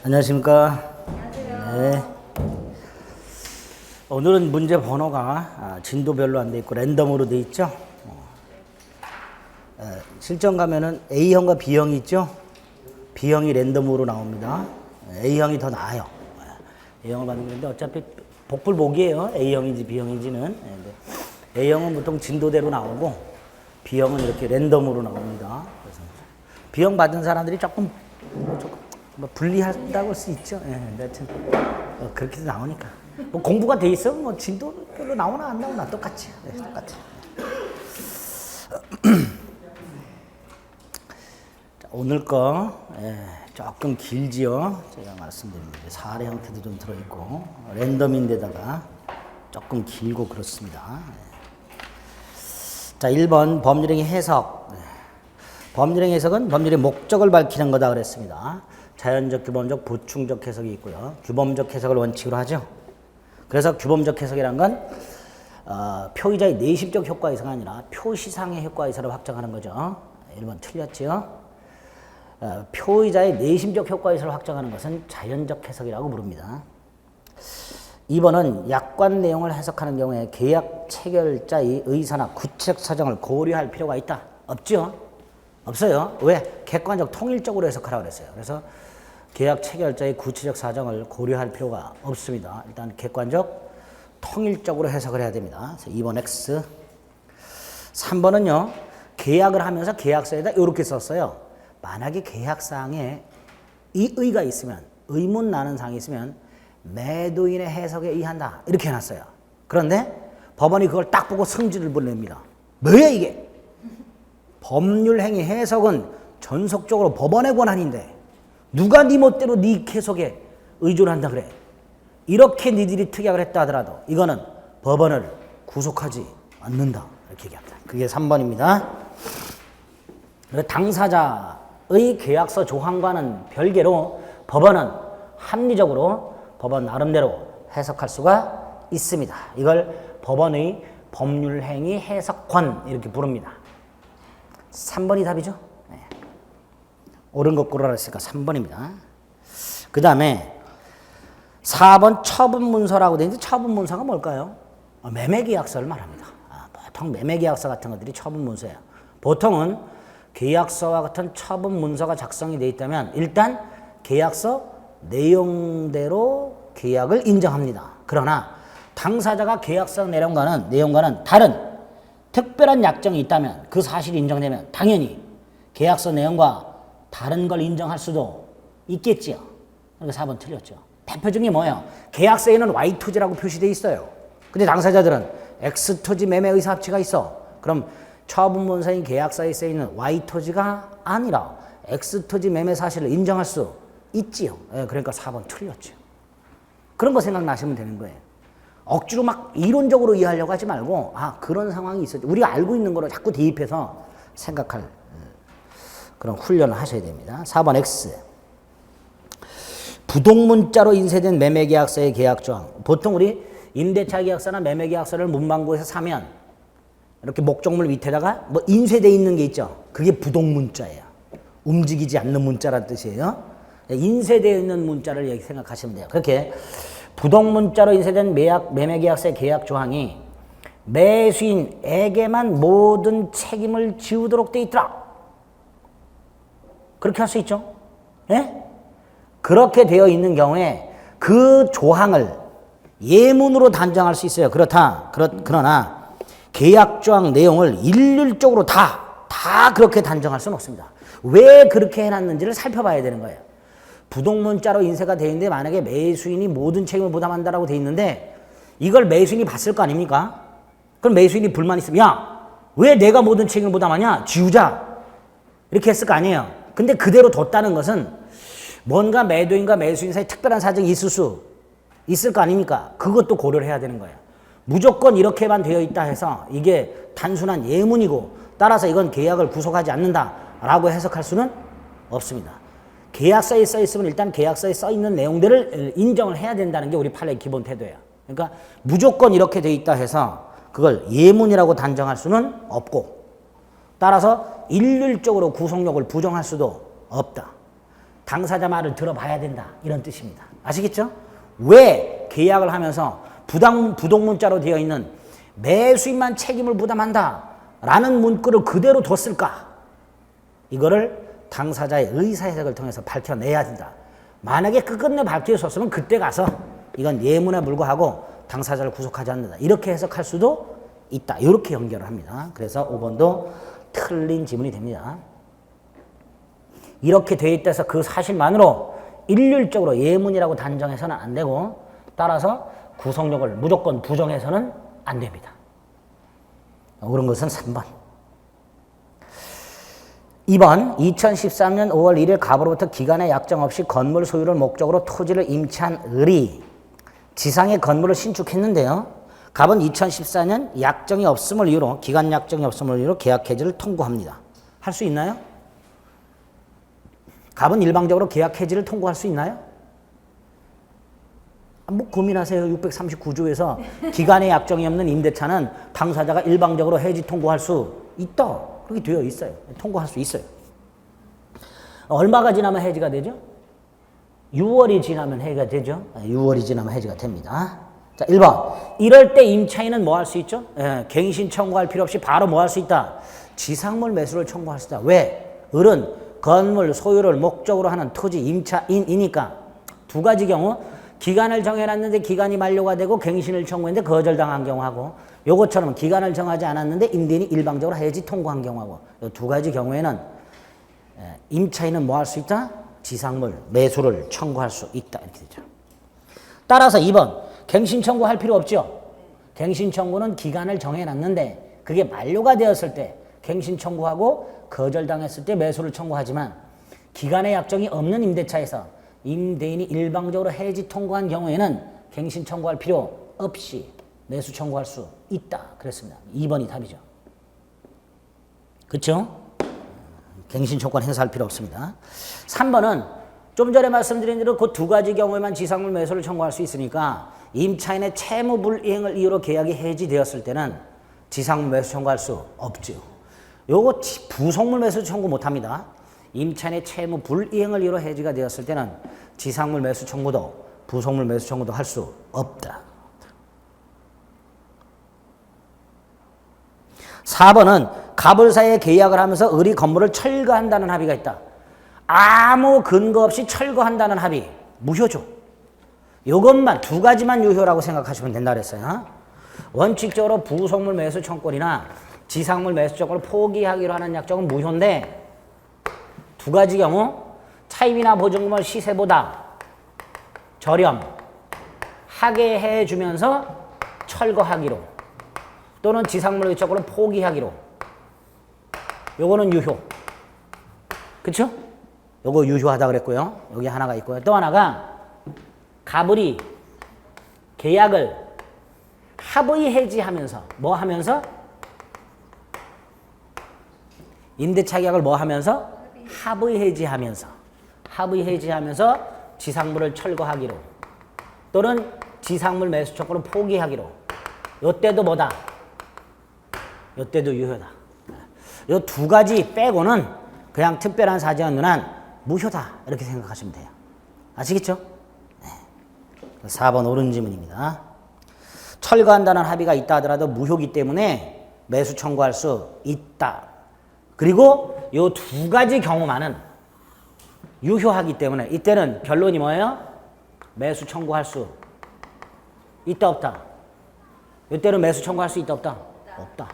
안녕하십니까. 네. 오늘은 문제 번호가 진도별로 안 돼 있고 랜덤으로 돼 있죠. 실전 가면은 A형과 B형이 있죠. B형이 랜덤으로 나옵니다. A형이 더 나아요. A형을 받는 건데 어차피 복불복이에요. A형인지 B형인지는. A형은 보통 진도대로 나오고 B형은 이렇게 랜덤으로 나옵니다. 그래서 B형 받은 사람들이 조금 불리하다고 할 수 있죠. 여튼 그렇게도 나오니까 뭐 공부가 돼 있으면 뭐 진도별로 나오나 안 나오나 똑같이. 똑같이. 자, 오늘 거 조금 길지요. 제가 말씀드립니다. 사례 형태도 좀 들어있고 랜덤인데다가 조금 길고 그렇습니다. 자, 1번 법률행위 해석. 법률행위 해석은 법률의 목적을 밝히는 거다 그랬습니다. 자연적, 규범적, 보충적 해석이 있고요. 규범적 해석을 원칙으로 하죠. 그래서 규범적 해석이란 건 표의자의 내심적 효과이사가 아니라 표시상의 효과이사를 확정하는 거죠. 1번 틀렸죠. 표의자의 내심적 효과이사를 확정하는 것은 자연적 해석이라고 부릅니다. 2번은 약관 내용을 해석하는 경우에 계약 체결자의 의사나 구체적 사정을 고려할 필요가 있다. 없죠? 없어요. 왜? 객관적 통일적으로 해석하라고 그랬어요. 그래서 계약 체결자의 구체적 사정을 고려할 필요가 없습니다. 일단 객관적 통일적으로 해석을 해야 됩니다. 그래서 2번 X. 3번은요. 계약을 하면서 계약서에다 이렇게 썼어요. 만약에 계약사항에 이 의가 있으면, 의문 나는 사항이 있으면 매도인의 해석에 의한다. 이렇게 해놨어요. 그런데 법원이 그걸 딱 보고 성질을 벌냅니다. 뭐야 이게? 법률행위 해석은 전속적으로 법원의 권한인데 누가 네 멋대로 네 해석에 의존을 한다 그래. 이렇게 니들이 특약을 했다 하더라도 이거는 법원을 구속하지 않는다. 이렇게 얘기합니다. 그게 3번입니다. 당사자의 계약서 조항과는 별개로 법원은 합리적으로 법원 나름대로 해석할 수가 있습니다. 이걸 법원의 법률행위 해석권 이렇게 부릅니다. 3번이 답이죠. 네. 옳은 것 고르라 했으니까 3번입니다. 그 다음에 4번 처분문서라고 되어 있는데 처분문서가 뭘까요? 매매계약서를 말합니다. 보통 매매계약서 같은 것들이 처분문서예요. 보통은 계약서와 같은 처분문서가 작성이 되어 있다면 일단 계약서 내용대로 계약을 인정합니다. 그러나 당사자가 계약서 내용과는 다른 특별한 약정이 있다면 그 사실이 인정되면 당연히 계약서 내용과 다른 걸 인정할 수도 있겠지요. 그러니까 4번 틀렸죠. 대표 중에 뭐예요? 계약서에는 Y토지라고 표시되어 있어요. 근데 당사자들은 X토지 매매 의사 합치가 있어. 그럼 처분문서인 계약서에 쓰여있는 Y토지가 아니라 X토지 매매 사실을 인정할 수 있지요. 그러니까 4번 틀렸죠. 그런 거 생각나시면 되는 거예요. 억지로 막 이론적으로 이해하려고 하지 말고 그런 상황이 있었죠. 우리가 알고 있는 거로 자꾸 대입해서 생각할 그런 훈련을 하셔야 됩니다. 4번 X. 부동문자로 인쇄된 매매계약서의 계약조항. 보통 우리 임대차 계약서나 매매계약서를 문방구에서 사면 이렇게 목적물 밑에다가 뭐 인쇄되어 있는 게 있죠. 그게 부동문자예요. 움직이지 않는 문자라는 뜻이에요. 인쇄되어 있는 문자를 생각하시면 돼요. 그렇게 부동문자로 인쇄된 매매계약서의 계약조항이 매수인에게만 모든 책임을 지우도록 돼 있더라. 그렇게 할 수 있죠. 예? 그렇게 되어 있는 경우에 그 조항을 예문으로 단정할 수 있어요. 그러나 계약조항 내용을 일률적으로 다 그렇게 단정할 수는 없습니다. 왜 그렇게 해놨는지를 살펴봐야 되는 거예요. 부동문자로 인쇄가 되어 있는데 만약에 매수인이 모든 책임을 부담한다라고 되어 있는데 이걸 매수인이 봤을 거 아닙니까? 그럼 매수인이 불만 있으면 왜 내가 모든 책임을 부담하냐? 지우자. 이렇게 했을 거 아니에요. 근데 그대로 뒀다는 것은 뭔가 매도인과 매수인 사이에 특별한 사정이 있을 거 아닙니까? 그것도 고려를 해야 되는 거예요. 무조건 이렇게만 되어 있다 해서 이게 단순한 예문이고 따라서 이건 계약을 구속하지 않는다라고 해석할 수는 없습니다. 계약서에 써 있으면 일단 계약서에 써 있는 내용들을 인정을 해야 된다는 게 우리 판례의 기본 태도예요. 그러니까 무조건 이렇게 돼 있다 해서 그걸 예문이라고 단정할 수는 없고 따라서 일률적으로 구속력을 부정할 수도 없다. 당사자 말을 들어봐야 된다. 이런 뜻입니다. 아시겠죠? 왜 계약을 하면서 부동문자로 되어 있는 매수인만 책임을 부담한다 라는 문구를 그대로 뒀을까? 이거를 당사자의 의사해석을 통해서 밝혀내야 된다. 만약에 끝끝내 밝혀졌으면 그때 가서 이건 예문에 불과하고 당사자를 구속하지 않는다. 이렇게 해석할 수도 있다. 이렇게 연결을 합니다. 그래서 5번도 틀린 지문이 됩니다. 이렇게 돼 있다 해서 그 사실만으로 일률적으로 예문이라고 단정해서는 안 되고 따라서 구속력을 무조건 부정해서는 안 됩니다. 그런 것은 3번. 2번 2013년 5월 1일 갑으로부터 기간의 약정 없이 건물 소유를 목적으로 토지를 임차한 을이 지상의 건물을 신축했는데요. 갑은 2014년 약정이 없음을 이유로 기간 약정이 없음을 이유로 계약 해지를 통고합니다. 할 수 있나요? 갑은 일방적으로 계약 해지를 통고할 수 있나요? 뭐 고민하세요. 639조에서 기간의 약정이 없는 임대차는 당사자가 일방적으로 해지 통고할 수 있다. 그렇게 되어 있어요. 통고할 수 있어요. 얼마가 지나면 해지가 되죠? 6월이 지나면 해지가 되죠. 6월이 지나면 해지가 됩니다. 자, 1번. 이럴 때 임차인은 뭐 할 수 있죠? 갱신 청구할 필요 없이 바로 뭐 할 수 있다? 지상물 매수를 청구할 수 있다. 왜? 을은 건물 소유를 목적으로 하는 토지 임차인이니까. 두 가지 경우 기간을 정해놨는데 기간이 만료가 되고 갱신을 청구했는데 거절당한 경우하고 요것처럼 기간을 정하지 않았는데 임대인이 일방적으로 해지 통고한 경우하고 이 두 가지 경우에는 임차인은 뭐 할 수 있다? 지상물 매수를 청구할 수 있다. 이렇게 되죠. 따라서 2번 갱신 청구할 필요 없죠. 갱신 청구는 기간을 정해놨는데 그게 만료가 되었을 때 갱신 청구하고 거절당했을 때 매수를 청구하지만 기간의 약정이 없는 임대차에서 임대인이 일방적으로 해지 통고한 경우에는 갱신 청구할 필요 없이 매수 청구할 수 있다. 그랬습니다. 2번이 답이죠. 그렇죠? 갱신 청구권 행사할 필요 없습니다. 3번은 좀 전에 말씀드린 대로 그 두 가지 경우에만 지상물 매수를 청구할 수 있으니까 임차인의 채무 불이행을 이유로 계약이 해지되었을 때는 지상물 매수 청구할 수 없죠. 요거 부속물 매수 청구 못합니다. 임차인의 채무 불이행을 이유로 해지가 되었을 때는 지상물 매수 청구도 부속물 매수 청구도 할 수 없다. 4번은 갑을 사이에 계약을 하면서 을이 건물을 철거한다는 합의가 있다. 아무 근거 없이 철거한다는 합의 무효죠. 이것만 두 가지만 유효라고 생각하시면 된다 그랬어요. 원칙적으로 부속물 매수 청구권이나 지상물 매수 청구를 포기하기로 하는 약정은 무효인데 두 가지 경우 차입이나 보증금을 시세보다 저렴하게 해주면서 철거하기로 또는 지상물 매수 청구를 포기하기로 요거는 유효. 그쵸? 요거 유효하다 그랬고요. 여기 하나가 있고요. 또 하나가 갑을이 계약을 합의 해지하면서 뭐 하면서? 임대차 계약을 뭐 하면서? 합의 해지하면서 지상물을 철거하기로 또는 지상물 매수 청구를 포기하기로 요때도 뭐다? 요때도 유효다. 요 두 가지 빼고는 그냥 특별한 사정은 한 무효다 이렇게 생각하시면 돼요. 아시겠죠? 네. 4번 옳은 지문입니다. 철거한다는 합의가 있다 하더라도 무효기 때문에 매수 청구할 수 있다. 그리고 요 두 가지 경우만은 유효하기 때문에 이때는 결론이 뭐예요? 매수 청구할 수 있다 없다? 이때는 매수 청구할 수 있다 없다? 없다.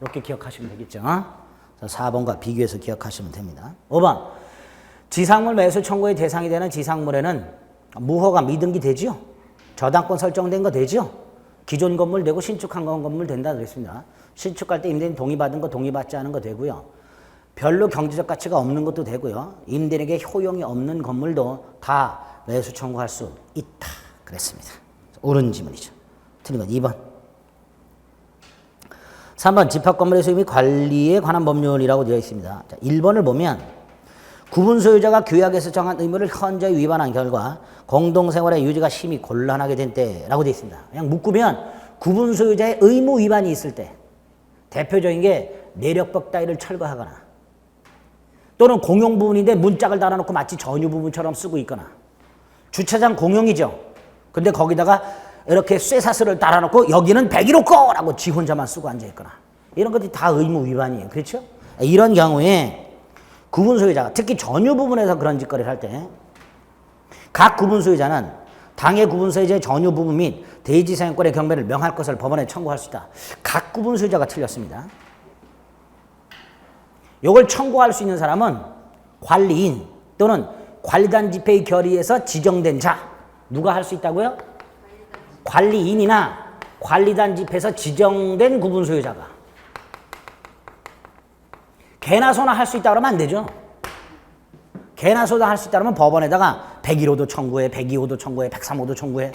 이렇게 기억하시면 되겠죠. 4번과 비교해서 기억하시면 됩니다. 5번 지상물 매수 청구의 대상이 되는 지상물에는 무허가 미등기 되지요. 저당권 설정된 거 되지요. 기존 건물 되고 신축한 건물 된다 그랬습니다. 신축할 때 임대인 동의받은 거 동의받지 않은 거 되고요. 별로 경제적 가치가 없는 것도 되고요. 임대인에게 효용이 없는 건물도 다 매수 청구할 수 있다 그랬습니다. 옳은 지문이죠. 틀린 건 2번. 3번 집합건물의 소유 및 관리에 관한 법률이라고 되어 있습니다. 자, 1번을 보면 구분 소유자가 규약에서 정한 의무를 현저히 위반한 결과 공동생활의 유지가 심히 곤란하게 된 때라고 되어 있습니다. 그냥 묶으면 구분 소유자의 의무 위반이 있을 때 대표적인 게 내력법 따위를 철거하거나 또는 공용 부분인데 문짝을 달아놓고 마치 전유 부분처럼 쓰고 있거나 주차장 공용이죠. 근데 거기다가 이렇게 쇠사슬을 달아놓고 여기는 101호 거라고 지 혼자만 쓰고 앉아있거나 이런 것들이 다 의무 위반이에요. 그렇죠? 이런 경우에 구분 소유자가 특히 전유 부분에서 그런 짓거리를 할 때 각 구분 소유자는 당해 구분 소유자의 전유 부분 및 대지 사용권의 경매를 명할 것을 법원에 청구할 수 있다. 각 구분 소유자가 틀렸습니다. 이걸 청구할 수 있는 사람은 관리인 또는 관리단 집회의 결의에서 지정된 자. 누가 할 수 있다고요? 관리인이나 관리단 집회에서 지정된 구분 소유자가. 개나 소나 할 수 있다 그러면 안 되죠. 개나 소나 할 수 있다 그러면 법원에다가 101호도 청구해, 102호도 청구해, 103호도 청구해.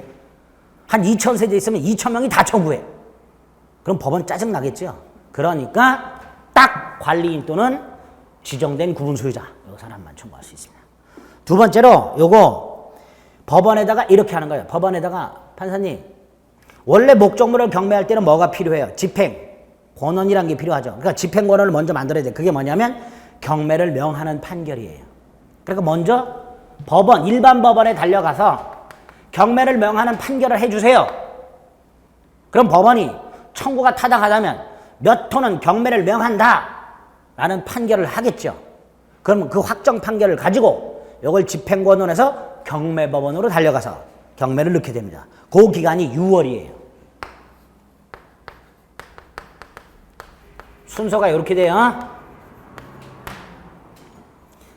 한 2,000세대 있으면 2,000명이 다 청구해. 그럼 법원 짜증 나겠죠. 그러니까 딱 관리인 또는 지정된 구분 소유자 이 사람만 청구할 수 있습니다. 두 번째로 요거 법원에다가 이렇게 하는 거예요. 법원에다가 판사님 원래 목적물을 경매할 때는 뭐가 필요해요? 집행 권원이라는 게 필요하죠. 그러니까 집행 권원을 먼저 만들어야 돼. 그게 뭐냐면 경매를 명하는 판결이에요. 그러니까 먼저 법원 일반 법원에 달려가서 경매를 명하는 판결을 해주세요. 그럼 법원이 청구가 타당하다면 몇 호는 경매를 명한다 라는 판결을 하겠죠. 그럼 그 확정 판결을 가지고 이걸 집행권원에서 경매법원으로 달려가서 경매를 넣게 됩니다. 그 기간이 6월이에요. 순서가 이렇게 돼요.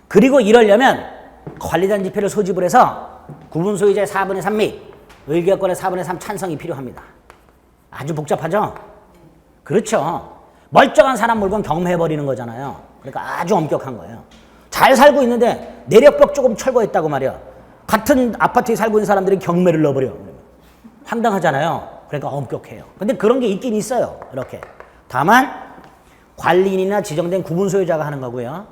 그리고 이러려면 관리단 집회를 소집을 해서 구분 소유자의 4분의 3 및 의결권의 4분의 3 찬성이 필요합니다. 아주 복잡하죠? 그렇죠. 멀쩡한 사람 물건 경매해버리는 거잖아요. 그러니까 아주 엄격한 거예요. 잘 살고 있는데 내력벽 조금 철거했다고 말이야. 같은 아파트에 살고 있는 사람들이 경매를 넣어버려. 황당하잖아요. 그러니까 엄격해요. 근데 그런 게 있긴 있어요. 이렇게. 다만 관리인이나 지정된 구분 소유자가 하는 거고요.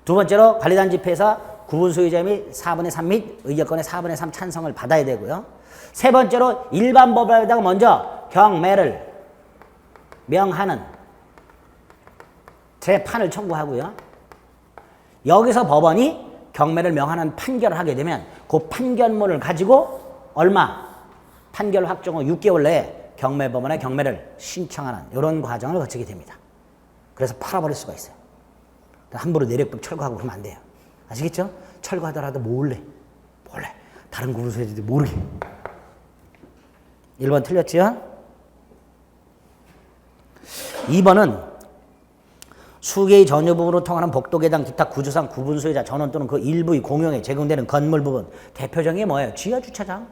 두 번째로 관리단 집회에서 구분 소유자 및 4분의 3 및 의결권의 4분의 3 찬성을 받아야 되고요. 세 번째로 일반 법원에다가 먼저 경매를 명하는 재판을 청구하고요. 여기서 법원이 경매를 명하는 판결을 하게 되면 그 판결문을 가지고 얼마? 판결 확정 후 6개월 내에 경매법원에 경매를 신청하는 이런 과정을 거치게 됩니다. 그래서 팔아버릴 수가 있어요. 함부로 내력벽 철거하고 그러면 안 돼요. 아시겠죠? 철거하더라도 몰래 다른 구분 소유자들이 모르게. 1번 틀렸죠? 2번은 수개의 전유 부분으로 통하는 복도계단 기타 구조상 구분 소유자 전원 또는 그 일부의 공용에 제공되는 건물 부분. 대표적인 게 뭐예요? 지하 주차장.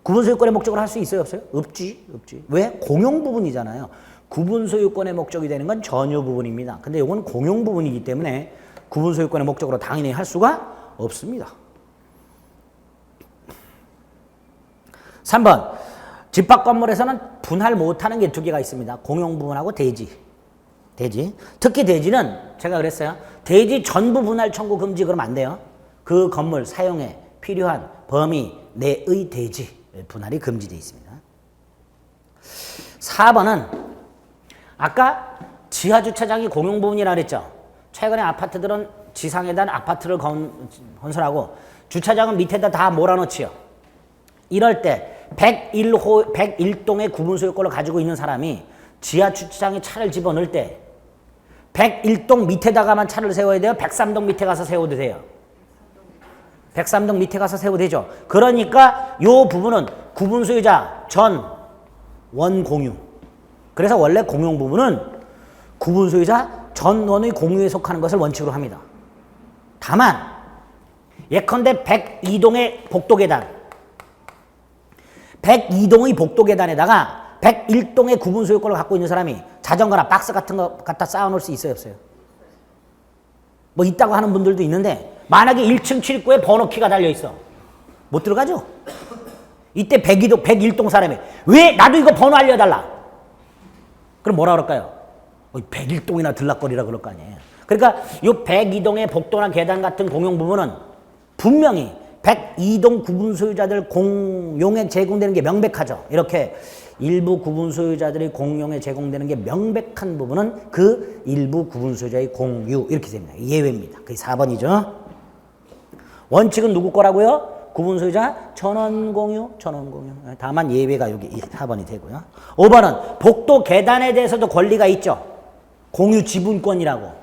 구분 소유권의 목적으로 할 수 있어요? 없어요? 없지. 왜? 공용 부분이잖아요. 구분 소유권의 목적이 되는 건 전유 부분입니다. 근데 이건 공용 부분이기 때문에 구분 소유권의 목적으로 당연히 할 수가 없습니다. 3번 집합 건물에서는 분할 못하는 게 두 개가 있습니다. 공용 부분하고 대지. 특히 대지는 제가 그랬어요. 대지 전부 분할 청구 금지 그러면 안 돼요. 그 건물 사용에 필요한 범위 내의 대지 분할이 금지되어 있습니다. 4번은 아까 지하주차장이 공용 부분이라고 그랬죠. 최근에 아파트들은 지상에다 아파트를 건설하고 주차장은 밑에다 다 몰아넣지요. 이럴 때 101동의 구분소유권을 가지고 있는 사람이 지하주차장에 차를 집어넣을 때 101동 밑에다가만 차를 세워야 돼요? 103동 밑에 가서 세워도 돼요? 103동 밑에 가서 세워도 되죠. 그러니까 이 부분은 구분소유자 전 원공유. 그래서 원래 공용 부분은 구분소유자 전원의 공유에 속하는 것을 원칙으로 합니다. 다만 예컨대 102동의 복도계단 102동의 복도계단에다가 101동의 구분소유권을 갖고 있는 사람이 자전거나 박스 같은 거 갖다 쌓아놓을 수 있어요? 없어요? 뭐 있다고 하는 분들도 있는데 만약에 1층 출입구에 번호키가 달려있어. 못 들어가죠? 이때 101동 사람이 왜 나도 이거 번호 알려달라. 그럼 뭐라 그럴까요? 101동이나 들락거리라 그럴 거 아니에요. 그러니까 이 102동의 복도나 계단 같은 공용 부분은 분명히 102동 구분 소유자들 공용에 제공되는 게 명백하죠. 이렇게 일부 구분 소유자들이 공용에 제공되는 게 명백한 부분은 그 일부 구분 소유자의 공유 이렇게 됩니다. 예외입니다. 그게 4번이죠. 원칙은 누구 거라고요? 구분 소유자 전원 공유. 다만 예외가 여기 4번이 되고요. 5번은 복도 계단에 대해서도 권리가 있죠. 공유 지분권이라고.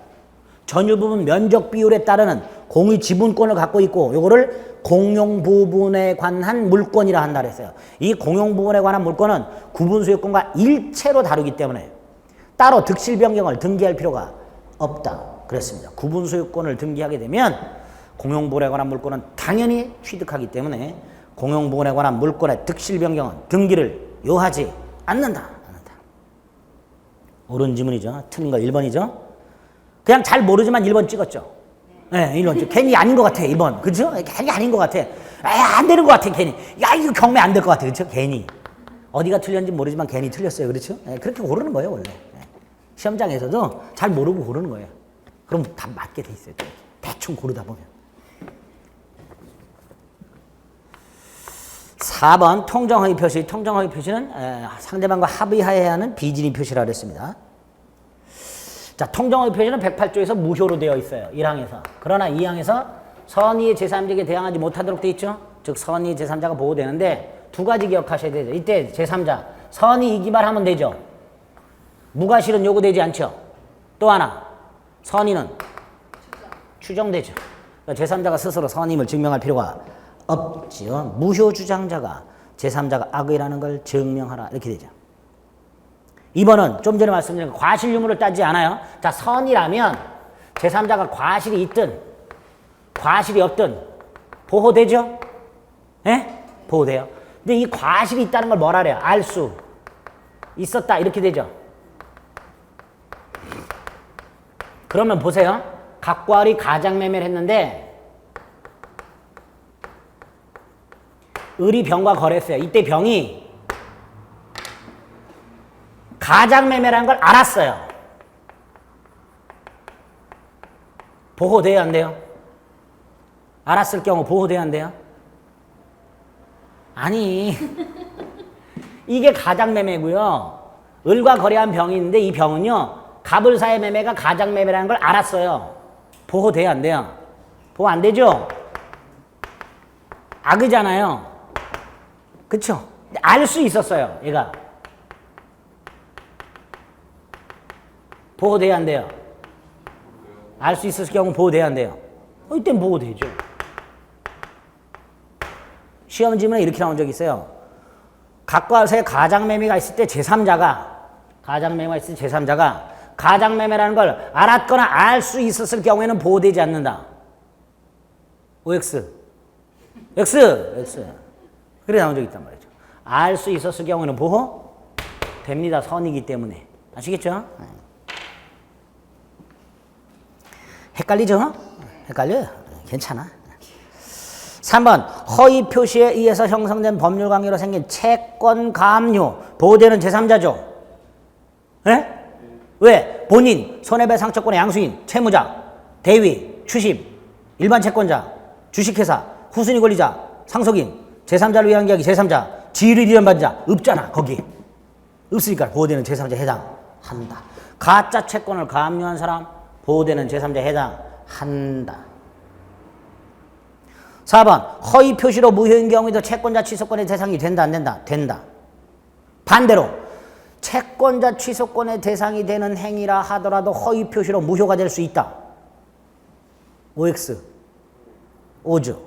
전유 부분 면적 비율에 따르는 공유 지분권을 갖고 있고 요거를 공용 부분에 관한 물권이라 한다 그랬어요. 이 공용 부분에 관한 물권은 구분 소유권과 일체로 다루기 때문에 따로 득실 변경을 등기할 필요가 없다 그랬습니다. 구분 소유권을 등기하게 되면 공용 부분에 관한 물권은 당연히 취득하기 때문에 공용 부분에 관한 물권의 득실 변경은 등기를 요하지 않는다. 옳은 지문이죠. 틀린 거 1번이죠. 그냥 잘 모르지만 1번 찍었죠. 네, 1번. 괜히 아닌 것 같아, 1번. 그죠? 괜히 아닌 것 같아. 안 되는 것 같아, 괜히. 야, 이거 경매 안 될 것 같아. 그렇죠? 괜히. 어디가 틀렸는지 모르지만 괜히 틀렸어요. 그렇죠? 네, 그렇게 고르는 거예요, 원래. 네. 시험장에서도 잘 모르고 고르는 거예요. 그럼 답 맞게 돼 있어요. 대충 고르다 보면. 4번 통정허위 표시. 통정허위 표시는 상대방과 합의하여야 하는 비진의 표시라고 했습니다. 자, 통정허위 표시는 108조에서 무효로 되어 있어요. 1항에서. 그러나 2항에서 선의의 제3자에게 대항하지 못하도록 되어 있죠. 즉 선의의 제3자가 보호되는데 두 가지 기억하셔야 되죠. 이때 제3자 선의 이기만 하면 되죠. 무과실은 요구되지 않죠. 또 하나 선의는 추정되죠. 그러니까 제3자가 스스로 선의임을 증명할 필요가 없지요. 무효 주장자가 제3자가 악의라는 걸 증명하라 이렇게 되죠. 2번은 좀 전에 말씀드린 과실 유무를 따지지 않아요. 자, 선이라면 제3자가 과실이 있든 과실이 없든 보호되죠? 예? 보호돼요. 근데 이 과실이 있다는 걸 뭐라 그래요? 알 수 있었다 이렇게 되죠. 그러면 보세요. 각과 을이 가장매매를 했는데 을이 병과 거래했어요. 이때 병이 가장매매라는 걸 알았어요. 보호돼야 안 돼요? 알았을 경우 보호돼야 안 돼요? 아니 이게 가장매매고요. 을과 거래한 병이 있는데 이 병은요. 갑을사의 매매가 가장매매라는 걸 알았어요. 보호돼야 안 돼요? 보호 안 되죠? 악의잖아요. 그쵸? 알 수 있었어요. 얘가. 보호돼야 안 돼요? 알 수 있었을 경우 보호돼야 안 돼요? 이땐 보호되죠. 시험 지문에 이렇게 나온 적이 있어요. 각과 을사의 가장매매가 있을 때 제3자가 가장매매가 있을 때 제3자가 가장매매라는 걸 알았거나 알 수 있었을 경우에는 보호되지 않는다. OX. X. 그래 나온 적이 있단 말이죠. 알 수 있었을 경우에는 보호됩니다. 선이기 때문에. 아시겠죠? 헷갈리죠? 헷갈려요? 괜찮아. 3번 허위 표시에 의해서 형성된 법률관계로 생긴 채권 감유 보호되는 제3자죠. 네? 왜? 본인, 손해배상처권의 양수인, 채무자, 대위, 추심, 일반 채권자, 주식회사, 후순위 권리자, 상속인, 제3자를 위한 계약이 제3자, 지위를 위반받은 자 없잖아. 거기 없으니까 보호되는 제3자에 해당한다. 가짜 채권을 감유한 사람 보호되는 제3자에 해당한다. 4번 허위 표시로 무효인 경우에도 채권자 취소권의 대상이 된다 안 된다? 된다. 반대로 채권자 취소권의 대상이 되는 행위라 하더라도 허위 표시로 무효가 될 수 있다. OX. 오죠.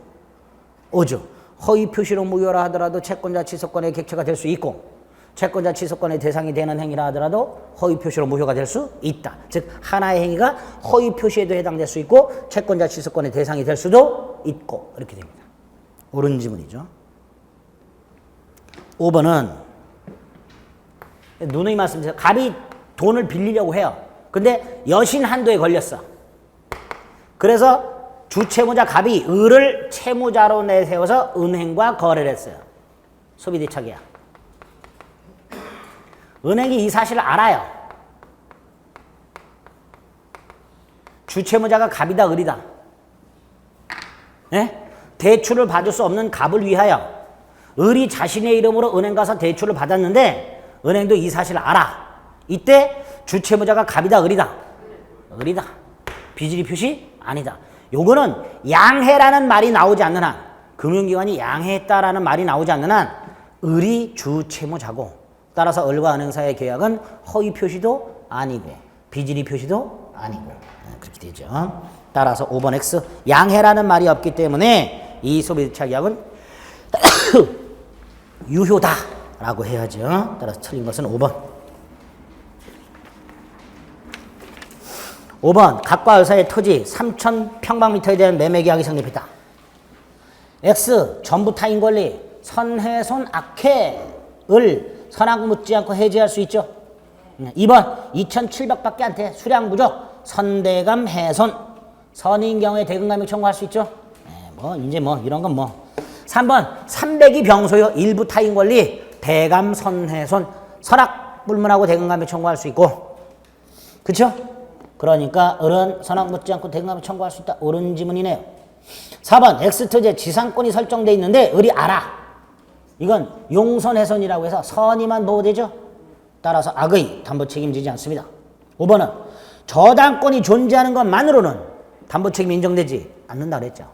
허위 표시로 무효라 하더라도 채권자 취소권의 객체가 될 수 있고 채권자 취소권의 대상이 되는 행위라 하더라도 허위 표시로 무효가 될 수 있다. 즉 하나의 행위가 허위 표시에도 해당될 수 있고 채권자 취소권의 대상이 될 수도 있고 이렇게 됩니다. 옳은 지문이죠. 5번은 누누이 말씀드려요. 갑이 돈을 빌리려고 해요. 근데 여신 한도에 걸렸어. 그래서 주채무자 갑이 을을 채무자로 내세워서 은행과 거래를 했어요. 소비대차계약. 은행이 이 사실을 알아요. 주채무자가 갑이다 을이다. 네? 대출을 받을 수 없는 갑을 위하여 을이 자신의 이름으로 은행 가서 대출을 받았는데 은행도 이 사실을 알아. 이때 주채무자가 갑이다 을이다? 을이다. 비지리 표시? 아니다. 요거는 양해라는 말이 나오지 않는 한, 금융기관이 양해했다라는 말이 나오지 않는 한 을이 주채무자고, 따라서 을과 은행 사이의 계약은 허위 표시도 아니고 비지리 표시도 아니고 그렇게 되죠. 따라서 5번 X, 양해라는 말이 없기 때문에 이 소비자 계약은 유효다라고 해야죠. 따라서 틀린 것은 5번. 5번, 갑과 을 사이의 토지 3,000평방미터에 대한 매매 계약이 성립했다. X, 전부 타인 권리, 선해손 악해, 을, 선악 묻지 않고 해지할 수 있죠. 2번, 2,700밖에 안 돼. 수량 부족, 선대감 훼손, 선인 경우에 대금감이 청구할 수 있죠. 이제 이런 건 3번, 300이 병소요, 일부 타인 권리, 대감 선훼손, 선악 불문하고 대금감이 청구할 수 있고. 그쵸? 그러니까 을은 선악 묻지 않고 대금감을 청구할 수 있다. 옳은 지문이네요. 4번 X토지에 지상권이 설정돼 있는데 을이 알아. 이건 용선훼손이라고 해서 선의만 보호되죠. 따라서 악의 담보 책임지지 않습니다. 5번은 저당권이 존재하는 것만으로는 담보 책임이 인정되지 않는다 그랬죠.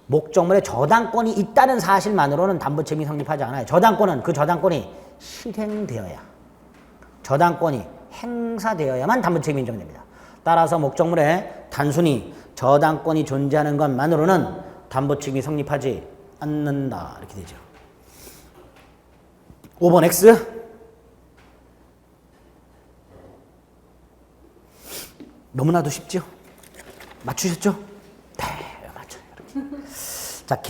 목적물에 저당권이 있다는 사실만으로는 담보 책임이 성립하지 않아요. 그 저당권이 실행되어야, 저당권이 행사되어야만 담보 책임이 인정됩니다. 따라서 목적물에 단순히 저당권이 존재하는 것만으로는 담보 책임이 성립하지 않는다 이렇게 되죠. 5번 X, 너무나도 쉽죠? 맞추셨죠? 네, 맞춰요. 이렇게. 자,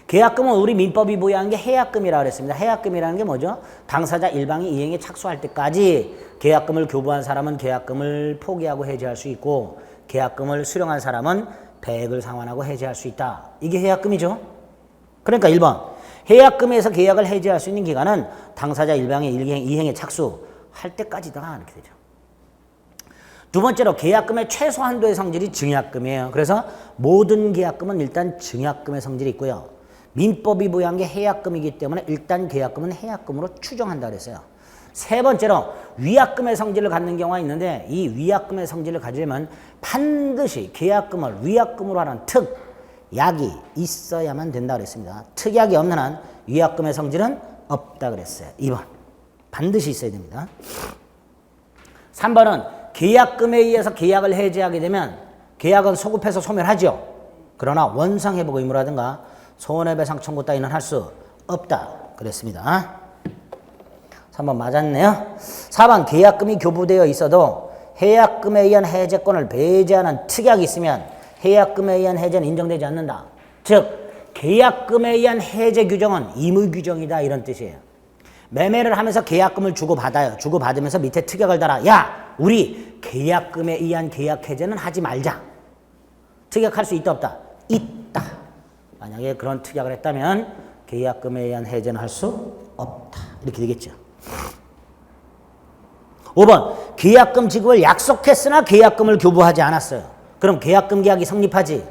계약금은 우리 민법이 부여한 게 해약금이라고 그랬습니다. 해약금이라는 게 뭐죠? 당사자 일방이 이행에 착수할 때까지 계약금을 교부한 사람은 계약금을 포기하고 해지할 수 있고, 계약금을 수령한 사람은 배액을 상환하고 해지할 수 있다. 이게 해약금이죠. 그러니까 1번, 해약금에서 계약을 해지할 수 있는 기간은 당사자 일방의 이행에 착수할 때까지다 이렇게 되죠. 두 번째로 계약금의 최소 한도의 성질이 증약금이에요. 그래서 모든 계약금은 일단 증약금의 성질이 있고요. 민법이 부여한 게 해약금이기 때문에 일단 계약금은 해약금으로 추정한다 그랬어요. 세 번째로 위약금의 성질을 갖는 경우가 있는데, 이 위약금의 성질을 가지려면 반드시 계약금을 위약금으로 하는 특약이 있어야만 된다 그랬습니다. 특약이 없는 한 위약금의 성질은 없다 그랬어요. 2번 반드시 있어야 됩니다. 3번은 계약금에 의해서 계약을 해지하게 되면 계약은 소급해서 소멸하죠. 그러나 원상회복 의무라든가 손해배상 청구 따위는 할 수 없다 그랬습니다. 3번 맞았네요. 4번 계약금이 교부되어 있어도 해약금에 의한 해제권을 배제하는 특약이 있으면 해약금에 의한 해제는 인정되지 않는다. 즉 계약금에 의한 해제 규정은 임의 규정이다 이런 뜻이에요. 매매를 하면서 계약금을 주고받아요. 주고받으면서 밑에 특약을 달아. 야, 우리 계약금에 의한 계약 해제는 하지 말자. 특약할 수 있다 없다? 있다. 만약에 그런 특약을 했다면 계약금에 의한 해제는 할 수 없다. 이렇게 되겠죠. 5번 계약금 지급을 약속했으나 계약금을 교부하지 않았어요. 그럼 계약금 계약이 성립하지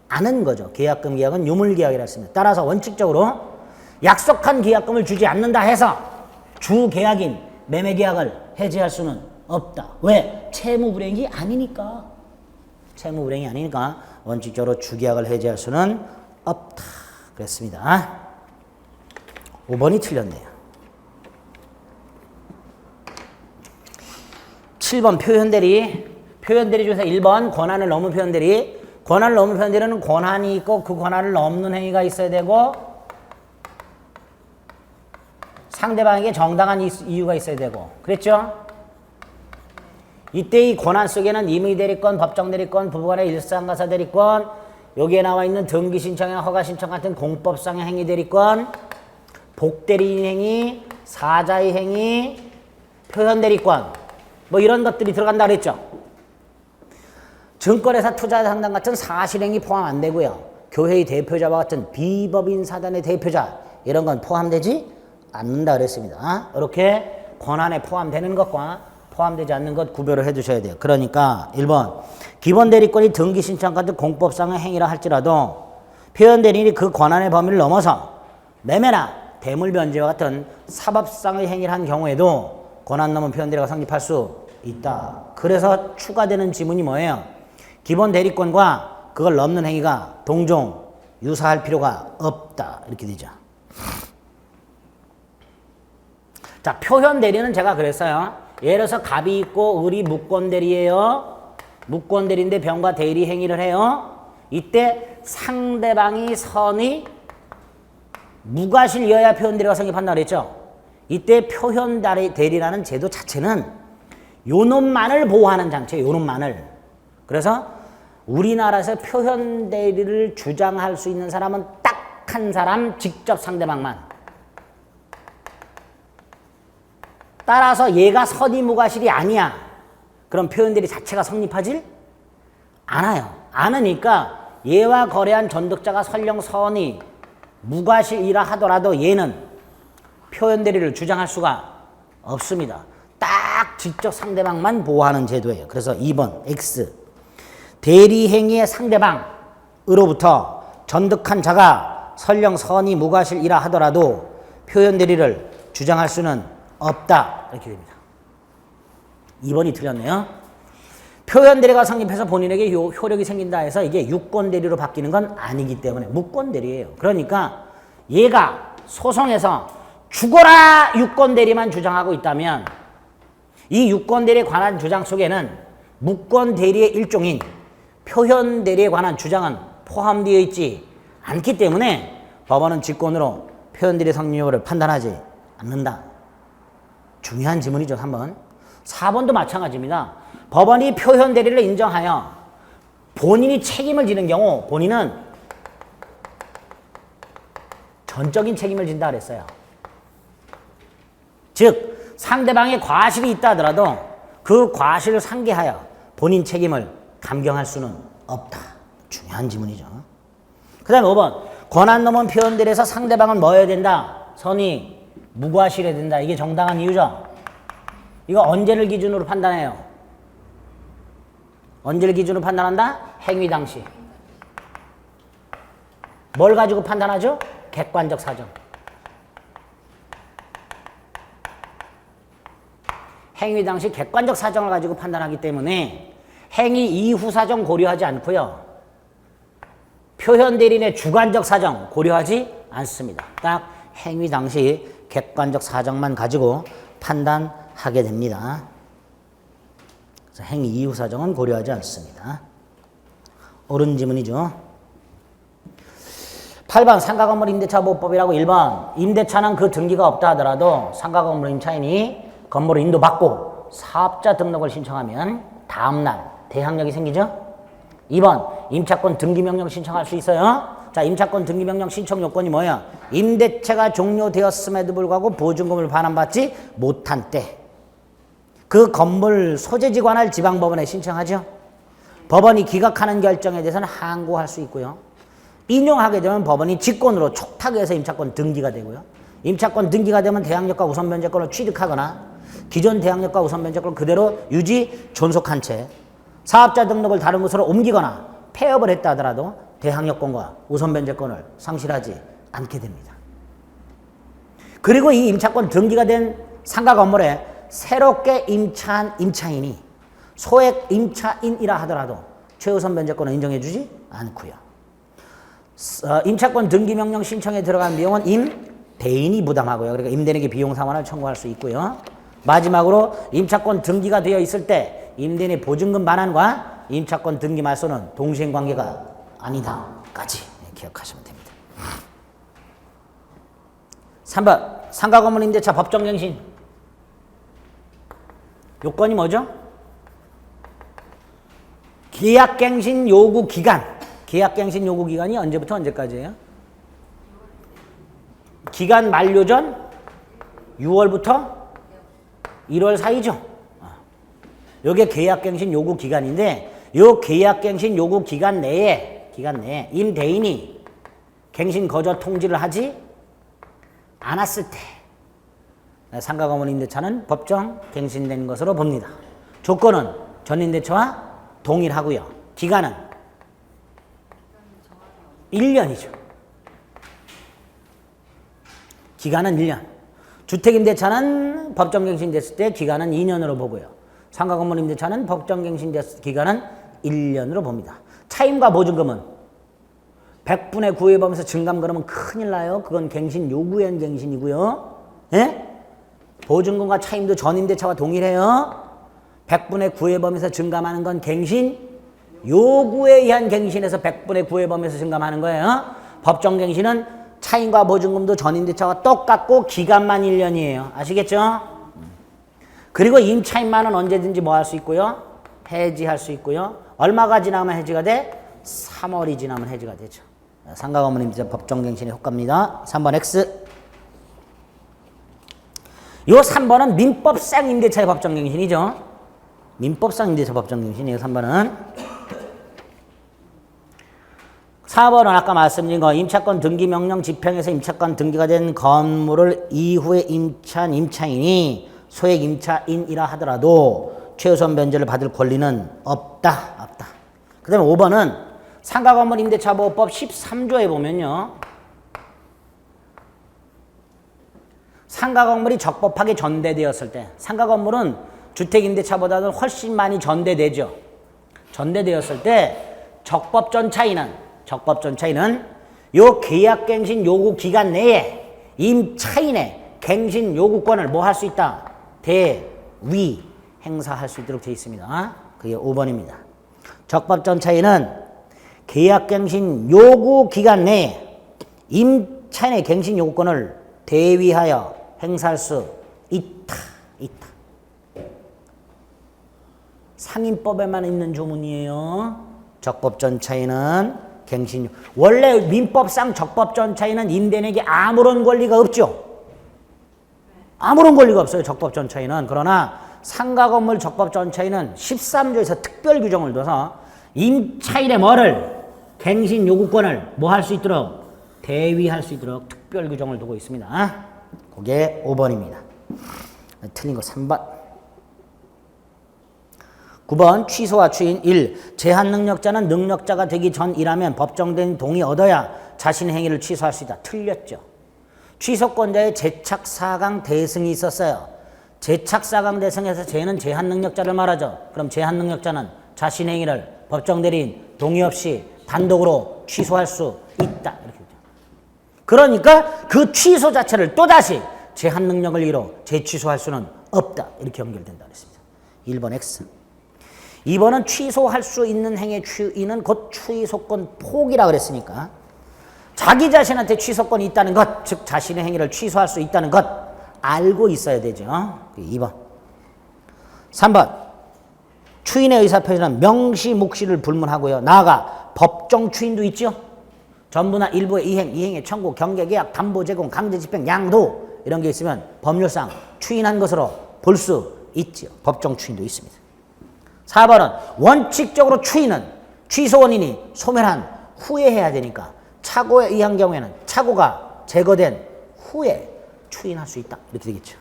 않은 거죠. 계약금 계약은 유물계약이라 했습니다. 따라서 원칙적으로 약속한 계약금을 주지 않는다 해서 주계약인 매매계약을 해지할 수는 없다. 왜? 채무불이행이 아니니까. 채무불이행이 아니니까 원칙적으로 주계약을 해지할 수는 없다. 그랬습니다. 5번이 틀렸네요. 7번 표현대리 중에서 1번 권한을 넘은 표현대리. 권한을 넘은 표현대리는 권한이 있고 그 권한을 넘는 행위가 있어야 되고 상대방에게 정당한 이유가 있어야 되고 그랬죠? 이때 이 권한 속에는 임의대리권, 법정대리권, 부부간의 일상가사대리권, 여기에 나와 있는 등기신청이나 허가신청 같은 공법상의 행위대리권, 복대리인 행위, 사자의 행위, 표현대리권 뭐 이런 것들이 들어간다 그랬죠. 증권회사 투자상담 같은 사실행위 포함 안 되고요. 교회의 대표자와 같은 비법인 사단의 대표자 이런 건 포함되지 않는다 그랬습니다. 이렇게 권한에 포함되는 것과 포함되지 않는 것 구별을 해두셔야 돼요. 그러니까 1번 기본 대리권이 등기 신청 같은 공법상의 행위라 할지라도 표현 대리인이 그 권한의 범위를 넘어서 매매나 대물 변제와 같은 사법상의 행위를 한 경우에도 권한 넘은 표현 대리가 성립할 수 있다. 그래서 추가되는 지문이 뭐예요? 기본 대리권과 그걸 넘는 행위가 동종 유사할 필요가 없다. 이렇게 되죠. 자, 표현 대리는 제가 그랬어요. 예를 들어서 갑이 있고 을이 무권 대리예요. 무권 대리인데 병과 대리 행위를 해요. 이때 상대방이 선의 무과실이어야 표현 대리가 성립한다 그랬죠. 이때 표현 대리라는 제도 자체는 요놈만을 보호하는 장치예요. 요놈만을. 그래서 우리나라에서 표현 대리를 주장할 수 있는 사람은 딱 한 사람, 직접 상대방만. 따라서 얘가 선의 무과실이 아니야. 그럼 표현 대리 자체가 성립하질 않아요. 않으니까 얘와 거래한 전득자가 설령 선의 무과실이라 하더라도 얘는 표현 대리를 주장할 수가 없습니다. 딱 직접 상대방만 보호하는 제도예요. 그래서 2번 X 대리 행위의 상대방으로부터 전득한 자가 설령 선의 무과실이라 하더라도 표현 대리를 주장할 수는 없다. 이렇게 됩니다. 2번이 틀렸네요. 표현 대리가 성립해서 본인에게 효력이 생긴다 해서 이게 유권 대리로 바뀌는 건 아니기 때문에 무권 대리예요. 그러니까 얘가 소송에서 죽어라 유권 대리만 주장하고 있다면 이 유권 대리에 관한 주장 속에는 무권 대리의 일종인 표현 대리에 관한 주장은 포함되어 있지 않기 때문에 법원은 직권으로 표현 대리 성립 여부를 판단하지 않는다. 중요한 지문이죠. 3번. 4번도 마찬가지입니다. 법원이 표현 대리를 인정하여 본인이 책임을 지는 경우 본인은 전적인 책임을 진다 그랬어요. 즉 상대방의 과실이 있다 하더라도 그 과실을 상기하여 본인 책임을 감경할 수는 없다. 중요한 지문이죠. 그 다음에 5번 권한 넘은 표현 대리에서 상대방은 뭐여야 된다? 선의 무과실해야 된다. 이게 정당한 이유죠. 이거 언제를 기준으로 판단해요? 언제를 기준으로 판단한다? 행위 당시. 뭘 가지고 판단하죠? 객관적 사정. 행위 당시 객관적 사정을 가지고 판단하기 때문에 행위 이후 사정 고려하지 않고요. 표현 대리인의 주관적 사정 고려하지 않습니다. 딱 행위 당시 객관적 사정만 가지고 판단하게 됩니다. 그래서 행위 이후 사정은 고려하지 않습니다. 옳은 지문이죠. 8번 상가건물 임대차 보호법이라고 1번 임대차는 그 등기가 없다 하더라도 상가건물 임차인이 건물을 인도받고 사업자 등록을 신청하면 다음날 대항력이 생기죠. 2번 임차권 등기명령 신청할 수 있어요. 자, 임차권 등기명령 신청 요건이 뭐야? 임대차가 종료되었음에도 불구하고 보증금을 반환받지 못한 때 그 건물 소재지 관할 지방법원에 신청하죠. 법원이 기각하는 결정에 대해서는 항고할 수 있고요. 인용하게 되면 법원이 직권으로 촉탁해서 임차권 등기가 되고요. 임차권 등기가 되면 대항력과 우선 변제권을 취득하거나 기존 대항력과 우선 변제권을 그대로 유지 존속한 채 사업자 등록을 다른 곳으로 옮기거나 폐업을 했다 하더라도 대항력권과 우선 변제권을 상실하지 않게 됩니다. 그리고 이 임차권 등기가 된 상가 건물에 새롭게 임차한 임차인이 소액 임차인이라 하더라도 최우선 변제권을 인정해주지 않고요. 임차권 등기명령 신청에 들어간 비용은 임대인이 부담하고요. 그러니까 임대인에게 비용 상환을 청구할 수 있고요. 마지막으로 임차권 등기가 되어 있을 때 임대인의 보증금 반환과 임차권 등기 말소는 동시행관계가 아니다까지 기억하시면 됩니다. 3번 상가건물 임대차 법정갱신 요건이 뭐죠? 계약갱신 요구 기간. 계약갱신 요구 기간이 언제부터 언제까지예요? 기간 만료 전 6월부터 1월 사이죠. 요게 계약갱신 요구 기간인데 요 계약갱신 요구 기간 내에 임대인이 갱신 거저 통지를 하지 않았을 때 상가 건물 임대차는 법정 갱신된 것으로 봅니다. 조건은 전임대차와 동일하고요. 기간은 1년이죠. 기간은 1년. 주택임대차는 법정갱신됐을 때 기간은 2년으로 보고요. 상가건물 임대차는 법정갱신됐을 때 기간은 1년으로 봅니다. 차임과 보증금은 100분의 9에 보면서 증감 그러면 큰일 나요. 그건 갱신 요구엔 갱신이고요. 예? 보증금과 차임도 전임대차와 동일해요. 100분의 9에 범위에서 증감하는 건 갱신 요구에 의한 갱신에서 100분의 9에 범위에서 증감하는 거예요. 법정갱신은 차임과 보증금도 전임대차와 똑같고 기간만 1년이에요. 아시겠죠? 그리고 임차인만은 언제든지 뭐 할 수 있고요? 해지할 수 있고요. 얼마가 지나면 해지가 돼? 3월이 지나면 해지가 되죠. 상가 건물 임대차 법정갱신의 효과입니다. 3번 X. 요 3번은 민법상 임대차의 법정갱신이죠. 민법상 임대차 법정갱신이에요. 3번은. 4번은 아까 말씀드린 거 임차권 등기 명령 집행에서 임차권 등기가 된 건물을 이후에 임차인이 소액 임차인이라 하더라도 최우선 변제를 받을 권리는 없다. 그 다음에 5번은 상가건물 임대차보호법 13조에 보면요. 상가건물이 적법하게 전대되었을 때 상가건물은 주택임대차보다는 훨씬 많이 전대되죠. 전대되었을 때 적법전 차이는 요 계약갱신 요구 기간 내에 임차인의 갱신 요구권을 뭐 할 수 있다? 대위 행사할 수 있도록 되어 있습니다. 그게 5번입니다. 적법전 차이는 계약갱신 요구 기간 내에 임차인의 갱신 요구권을 대위하여 행사할 수 있다. 상임법에만 있는 조문이에요. 적법전 차이는 갱신. 원래 민법상 적법전 차이는 임대인에게 아무런 권리가 없죠. 아무런 권리가 없어요. 적법전 차이는. 그러나 상가건물 적법전 차이는 13조에서 특별 규정을 둬서 임차인의 뭐를 갱신 요구권을 뭐 할 수 있도록 대위할 수 있도록 특별 규정을 두고 있습니다. 그게 5번입니다. 틀린 거 3번. 9번 취소와 추인 1. 제한 능력자는 능력자가 되기 전이라면 법정된 동의 얻어야 자신의 행위를 취소할 수 있다. 틀렸죠. 취소권자의 제착사강 대승이 있었어요. 제착사강 대승에서 쟤는 제한 능력자를 말하죠. 그럼 제한 능력자는 자신의 행위를 법정대리인 동의 없이 단독으로 취소할 수 있다. 이렇게 되죠. 그러니까 그 취소 자체를 또다시 제한 능력을 이뤄 재취소할 수는 없다. 이렇게 연결된다 그랬습니다. 1번 X. 2번은 취소할 수 있는 행위의 추이는 곧 취소권 폭이라 그랬으니까 자기 자신한테 취소권이 있다는 것, 즉 자신의 행위를 취소할 수 있다는 것 알고 있어야 되죠. 2번. 3번. 추인의 의사표시는 명시묵시를 불문하고요. 나아가 법정 추인도 있죠. 전부나 일부의 이행의 청구, 경계, 계약, 담보 제공, 강제 집행, 양도 이런 게 있으면 법률상 추인한 것으로 볼 수 있죠. 법정 추인도 있습니다. 4번은 원칙적으로 추인은 취소 원인이 소멸한 후에 해야 되니까 착오에 의한 경우에는 착오가 제거된 후에 추인할 수 있다. 이렇게 되겠죠.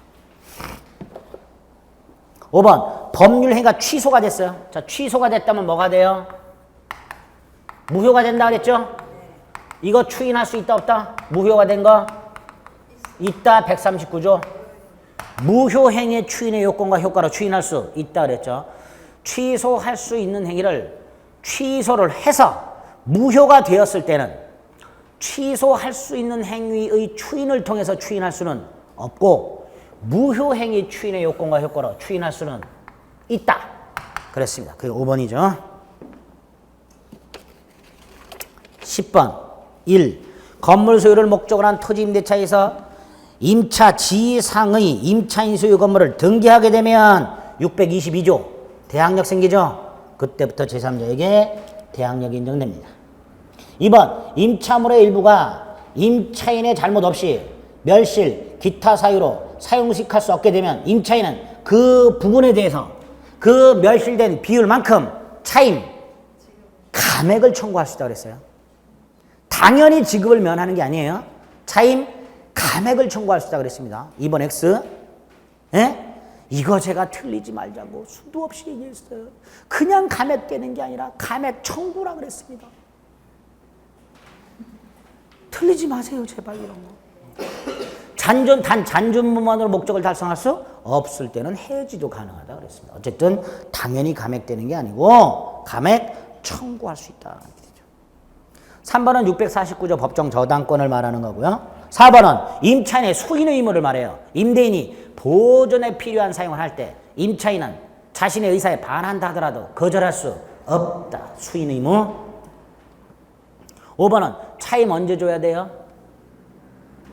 5번 법률 행위가 취소가 됐어요. 자, 취소가 됐다면 뭐가 돼요? 무효가 된다 그랬죠? 이거 추인할 수 있다 없다? 무효가 된 거? 있다. 139조. 무효 행위의 추인의 요건과 효과로 추인할 수 있다 그랬죠. 취소할 수 있는 행위를 취소를 해서 무효가 되었을 때는 취소할 수 있는 행위의 추인을 통해서 추인할 수는 없고 무효 행위 추인의 요건과 효과로 추인할 수는 있다. 그랬습니다. 그게 5번이죠. 10번 1. 건물 소유를 목적으로 한 토지 임대차에서 임차 지상의 임차인 소유 건물을 등기하게 되면 622조 대항력 생기죠. 그때부터 제3자에게 대항력이 인정됩니다. 2번 임차물의 일부가 임차인의 잘못 없이 멸실, 기타 사유로 사용식할 수 없게 되면 임차인은 그 부분에 대해서 그 멸실된 비율만큼 차임, 감액을 청구할 수 있다고 그랬어요. 당연히 지급을 면하는 게 아니에요. 차임, 감액을 청구할 수 있다고 그랬습니다. 2번 X. 예? 이거 제가 틀리지 말자고 수도 없이 얘기했어요. 그냥 감액되는 게 아니라 감액 청구라 그랬습니다. 틀리지 마세요, 제발 이런 거. 잔존문만으로 목적을 달성할 수 없을 때는 해지도 가능하다 그랬습니다. 어쨌든 당연히 감액되는 게 아니고 감액 청구할 수 있다. 3번은 649조 법정 저당권을 말하는 거고요. 4번은 임차인의 수인 의무를 말해요. 임대인이 보존에 필요한 사용을 할 때 임차인은 자신의 의사에 반한다 하더라도 거절할 수 없다. 수인 의무. 5번은 차임 언제 줘야 돼요?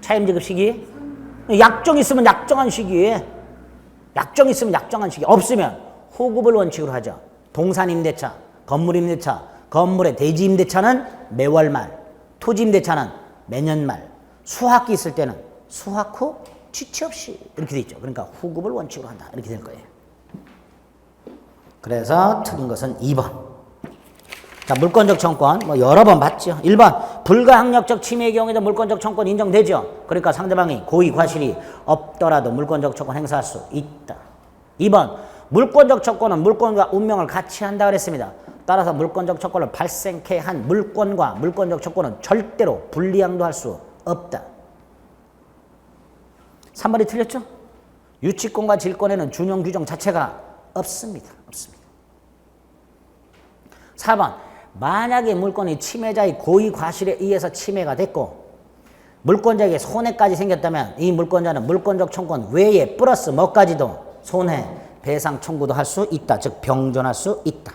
차임 지급 시기? 약정 있으면 약정한 시기에 약정 있으면 약정한 시기 없으면 호급을 원칙으로 하죠. 동산임대차, 건물임대차, 건물의 대지임대차는 매월 말, 토지임대차는 매년 말, 수학기 있을 때는 수학 후 취치 없이 이렇게 돼 있죠. 그러니까 후급을 원칙으로 한다. 이렇게 될 거예요. 그래서 틀린 것은 2번. 자, 물권적 청권 뭐 여러 번 봤죠. 1번 불가항력적 침해의 경우에도 물권적 청권 인정되죠. 그러니까 상대방이 고의 과실이 없더라도 물권적 청권 행사할 수 있다. 2번 물권적 청권은 물권과 운명을 같이 한다 그랬습니다. 따라서 물권적 청권을 발생케 한 물권과 물권적 청권은 절대로 분리양도할 수 없다. 3번이 틀렸죠? 유치권과 질권에는 준용 규정 자체가 없습니다. 4번 만약에 물권이 침해자의 고의 과실에 의해서 침해가 됐고 물권자에게 손해까지 생겼다면 이 물권자는 물권적 청권 외에 플러스 뭐까지도 손해 배상 청구도 할 수 있다. 즉 병존할 수 있다.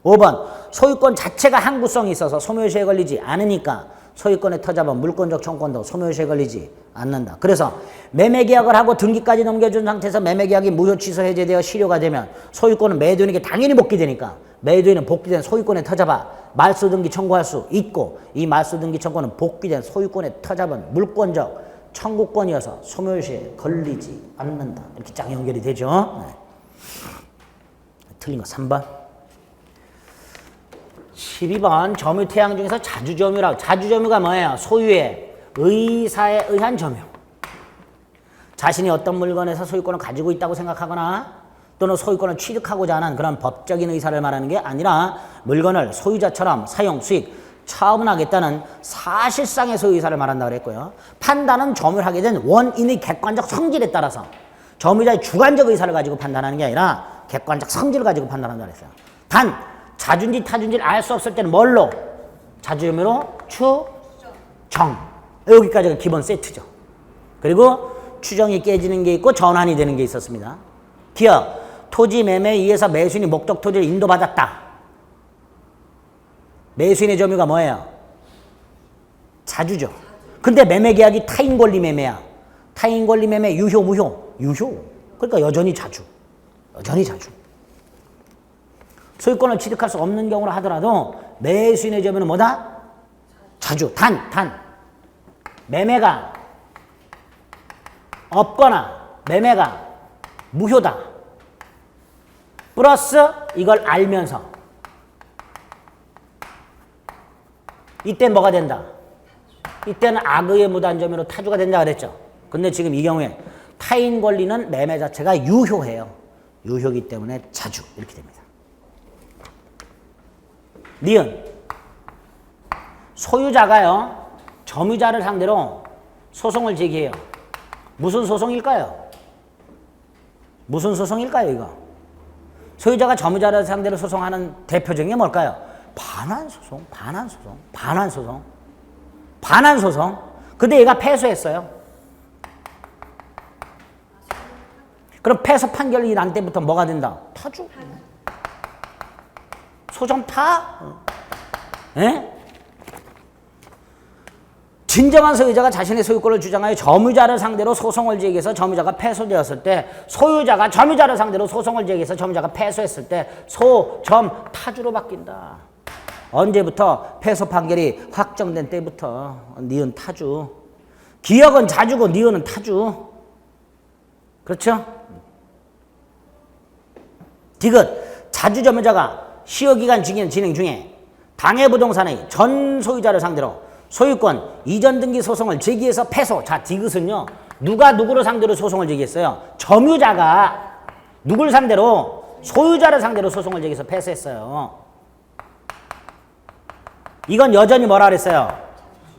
5번 소유권 자체가 항구성이 있어서 소멸시에 걸리지 않으니까 소유권의 터잡은 물권적 청권도 소멸시에 걸리지 않는다. 그래서 매매계약을 하고 등기까지 넘겨준 상태에서 매매계약이 무효 취소 해제되어 실효가 되면 소유권은 매도인에게 당연히 복귀되니까 매도인은 복귀된 소유권의 터잡아 말소등기 청구할 수 있고 이 말소등기 청구는 복귀된 소유권의 터잡은 물권적 청구권이어서 소멸시에 걸리지 않는다. 이렇게 쫙 연결이 되죠. 네. 틀린 거 3번. 12번 점유태양 중에서 자주점유라고. 자주점유가 뭐예요? 소유의 의사에 의한 점유. 자신이 어떤 물건에서 소유권을 가지고 있다고 생각하거나 또는 소유권을 취득하고자 하는 그런 법적인 의사를 말하는 게 아니라 물건을 소유자처럼 사용, 수익, 처분하겠다는 사실상의 소유 의사를 말한다고 그랬고요. 판단은 점유하게 된 원인의 객관적 성질에 따라서 점유자의 주관적 의사를 가지고 판단하는 게 아니라 객관적 성질을 가지고 판단한다고 그랬어요. 단 자주인지 타주인지를 알 수 없을 때는 뭘로? 자주점유로 추정. 여기까지가 기본 세트죠. 그리고 추정이 깨지는 게 있고 전환이 되는 게 있었습니다. 기억, 토지 매매에 의해서 매수인이 목적 토지를 인도받았다. 매수인의 점유가 뭐예요? 자주죠. 근데 매매 계약이 타인 권리 매매야. 타인 권리 매매 유효, 무효? 유효. 그러니까 여전히 자주. 여전히 자주. 소유권을 취득할 수 없는 경우라 하더라도 매수인의 점유는 뭐다? 자주. 단. 매매가 없거나 매매가 무효다. 플러스 이걸 알면서 이때 뭐가 된다? 이때는 악의의 무단점유로 타주가 된다 그랬죠. 근데 지금 이 경우에 타인 권리는 매매 자체가 유효해요. 유효이기 때문에 자주 이렇게 됩니다. 니은 소유자가요 점유자를 상대로 소송을 제기해요. 무슨 소송일까요? 무슨 소송일까요 이거? 소유자가 점유자를 상대로 소송하는 대표적인 게 뭘까요? 반환소송. 근데 얘가 패소했어요. 그럼 패소 판결이 난 때부터 뭐가 된다? 타주. 소송 타? 예? 진정한 소유자가 자신의 소유권을 주장하여 점유자를 상대로 소송을 제기해서 점유자가 패소되었을 때 소유자가 점유자를 상대로 소송을 제기해서 점유자가 패소했을 때 소, 점, 타주로 바뀐다. 언제부터? 패소 판결이 확정된 때부터 니은 타주. 기억은 자주고 니은은 타주. 그렇죠? 디귿 자주 점유자가 시효기간 진행 중에 당해부동산의 전 소유자를 상대로 소유권 이전 등기 소송을 제기해서 패소. 자, 디귿은요 누가 누구를 상대로 소송을 제기했어요? 점유자가 누굴 상대로? 소유자를 상대로 소송을 제기해서 패소했어요. 이건 여전히 뭐라 그랬어요?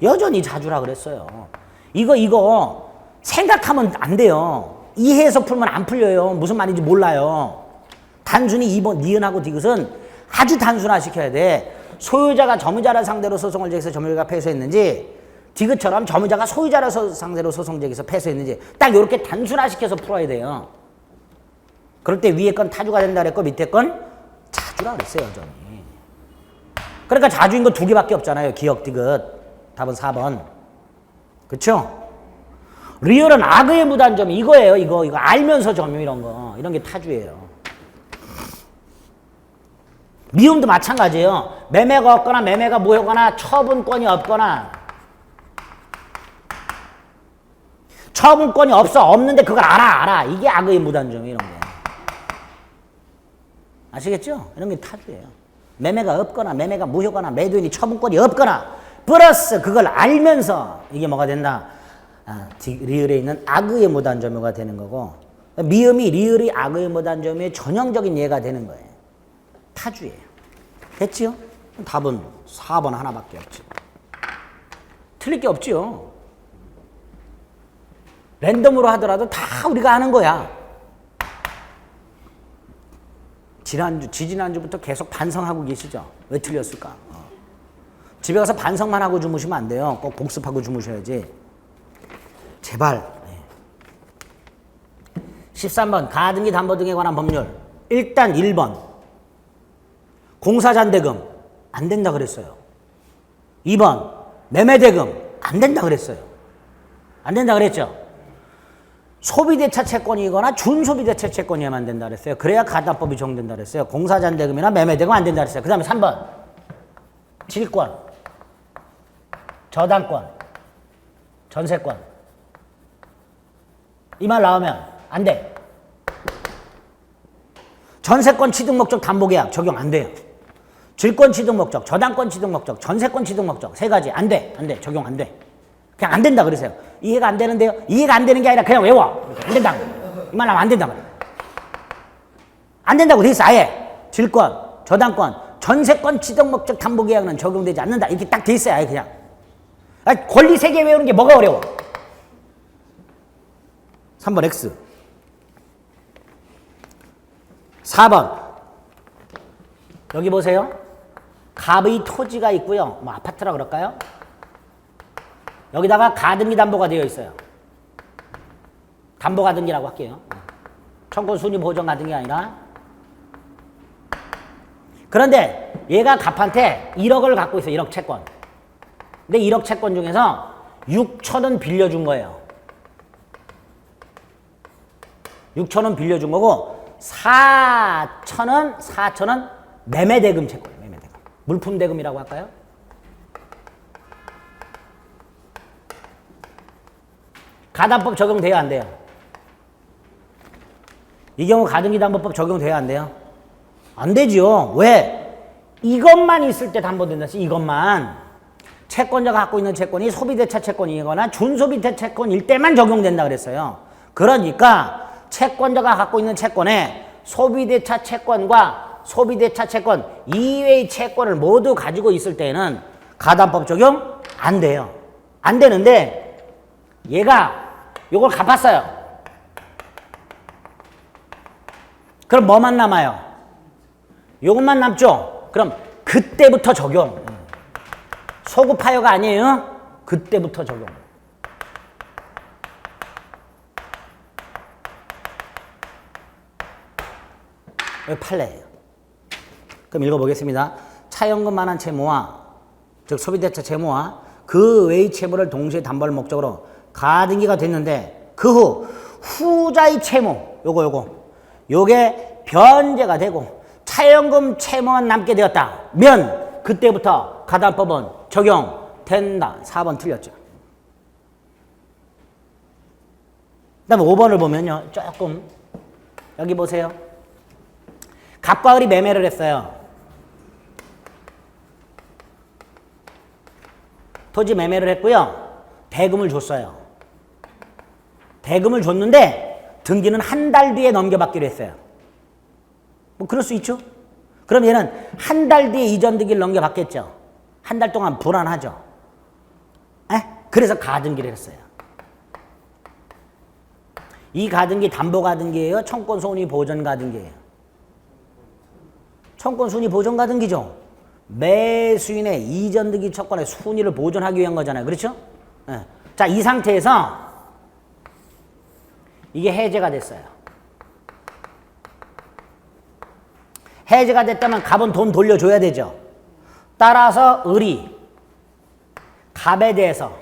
여전히 자주라 그랬어요. 이거 생각하면 안 돼요. 이해해서 풀면 안 풀려요. 무슨 말인지 몰라요. 단순히 2번 니은하고 디귿은 아주 단순화시켜야 돼. 소유자가 점유자를 상대로 소송을 제기해서 점유자가 패소했는지, 디귿처럼 점유자가 소유자를 상대로 소송 제기해서 패소했는지 딱 이렇게 단순화시켜서 풀어야 돼요. 그럴 때 위에 건 타주가 된다 그랬고 밑에 건 자주라 그랬어요. 여전히. 그러니까 자주인 거 2개밖에 없잖아요. 기역, 디귿. 답은 4번. 그쵸? 리얼은 악의 무단점이 이거예요. 이거 알면서 점유 이런 게 타주예요. 미음도 마찬가지예요. 매매가 없거나 매매가 무효거나 처분권이 없거나, 처분권이 없는데 그걸 알아. 이게 악의 무단점이 이런 거. 아시겠죠? 이런 게 타주예요. 매매가 없거나 매매가 무효거나 매도인이 처분권이 없거나 플러스 그걸 알면서 이게 뭐가 된다? 리을에 있는 악의 무단점유가 되는 거고, 미음이 리을의 악의 무단점유의 전형적인 예가 되는 거예요. 타주예요. 됐지요? 답은 4번 하나밖에 없지. 틀릴 게 없지요. 랜덤으로 하더라도 다 우리가 아는 거야. 지지난주부터 계속 반성하고 계시죠? 왜 틀렸을까? 집에 가서 반성만 하고 주무시면 안 돼요. 꼭 복습하고 주무셔야지. 제발. 13번 가등기 담보 등에 관한 법률. 일단 1번 공사잔대금 안 된다 그랬어요. 2번 매매대금 안 된다 그랬어요. 안 된다 그랬죠? 소비대차 채권이거나 준소비대차 채권이어야만 된다 그랬어요. 그래야 가담법이 적용된다 그랬어요. 공사잔대금이나 매매대금 안 된다 그랬어요. 그 다음에 3번 질권, 저당권, 전세권. 이 말 나오면 안 돼. 전세권 취득목적 담보계약 적용 안 돼요. 질권 취득목적, 저당권 취득목적, 전세권 취득목적 3가지 안 돼. 적용 안 돼. 그냥 안 된다 그러세요. 이해가 안 되는데요? 이해가 안 되는 게 아니라 그냥 외워. 안 된다고. 이 말 하면 안 된다고. 안 된다고 돼 있어. 아예. 질권, 저당권, 전세권 취득목적 담보계약은 적용되지 않는다. 이렇게 딱 돼 있어요. 아예 그냥. 권리 3개 외우는 게 뭐가 어려워? 3번 X. 4번. 여기 보세요. 갑의 토지가 있고요. 뭐 아파트라 그럴까요? 여기다가 가등기 담보가 되어 있어요. 담보 가등기라고 할게요. 청구 순위 보정 가등기 아니라. 그런데 얘가 갑한테 1억을 갖고 있어요. 1억 채권. 근데 1억 채권 중에서 6천은 빌려준 거예요. 6천은 빌려준 거고 4천은 매매대금 채권이에요. 매매대금. 물품대금이라고 할까요? 가담법 적용돼요? 안 돼요? 이 경우 가등기 담보법 적용돼요? 안 돼요? 안 되지요. 왜? 이것만 있을 때 담보된다. 이것만. 채권자가 갖고 있는 채권이 소비대차 채권이거나 준소비대차 채권일 때만 적용된다 그랬어요. 그러니까 채권자가 갖고 있는 채권에 소비대차 채권과 소비대차 채권 이외의 채권을 모두 가지고 있을 때는 가담법 적용 안 돼요. 안 되는데 얘가 요걸 갚았어요. 그럼 뭐만 남아요? 요것만 남죠? 그럼 그때부터 적용. 소급하여가 아니에요. 그때부터 적용. 여기 판례예요. 그럼 읽어보겠습니다. 차연금만한 채무와 즉 소비대차 채무와 그 외의 채무를 동시에 담보할 목적으로 가등기가 됐는데 그 후 후자의 채무 요게 변제가 되고 차연금 채무만 남게 되었다면 그때부터 가담법은 적용된다. 4번 틀렸죠. 그 다음에 5번을 보면요. 조금 여기 보세요. 갑과 을이 매매를 했어요. 토지 매매를 했고요. 대금을 줬어요. 대금을 줬는데 등기는 한 달 뒤에 넘겨받기로 했어요. 뭐 그럴 수 있죠. 그럼 얘는 한 달 뒤에 이전 등기를 넘겨받겠죠. 한 달 동안 불안하죠. 그래서 가등기를 했어요. 이 가등기 담보 가등기예요? 청권 손위 보전 가등기예요? 청권 순위 보전 가등기죠. 매수인의 이전 등기 채권의 순위를 보존하기 위한 거잖아요. 그렇죠? 자, 이 상태에서 이게 해제가 됐어요. 해제가 됐다면 갑은 돈 돌려줘야 되죠. 따라서 을이 갑에 대해서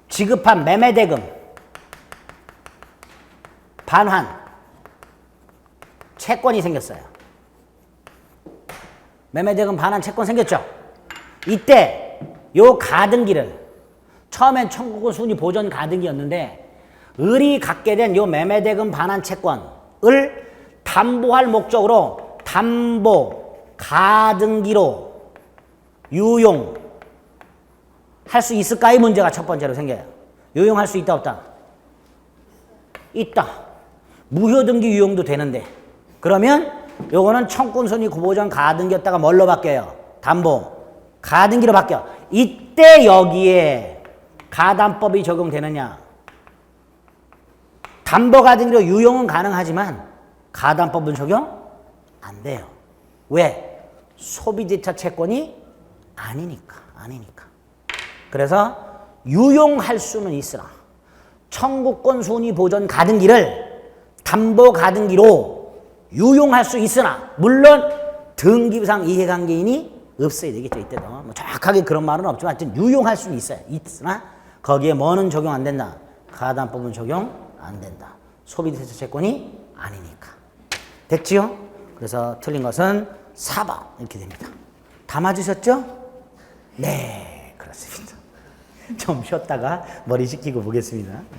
지급한 매매대금 반환 채권이 생겼어요. 매매대금 반환 채권 생겼죠. 이때 요 가등기를 처음엔 청구권 순위 보전 가등기였는데 을이 갖게 된 요 매매대금 반환 채권을 담보할 목적으로 담보 가등기로 유용할 수 있을까? 이 문제가 첫 번째로 생겨요. 유용할 수 있다 없다? 있다. 무효등기 유용도 되는데 그러면 요거는 청구순위 보전 가등기였다가 뭘로 바뀌어요? 담보 가등기로 바뀌어. 이때 여기에 가담법이 적용되느냐? 담보 가등기로 유용은 가능하지만 가담법은 적용 안 돼요. 왜? 소비재차 채권이 아니니까. 그래서 유용할 수는 있으나 청구권 순위 보전 가등기를 담보 가등기로 유용할 수 있으나 물론 등기부상 이해관계인이 없어야 되겠죠. 이때도 뭐 정확하게 그런 말은 없지만 하여튼 유용할 수는 있어요. 있으나 거기에 뭐는 적용 안 된다. 가담법은 적용 안 된다. 소비재차 채권이 아니니까. 됐지요? 그래서 틀린 것은 4번 이렇게 됩니다. 다 맞으셨죠? 네, 그렇습니다. 좀 쉬었다가 머리 식히고 보겠습니다. 네.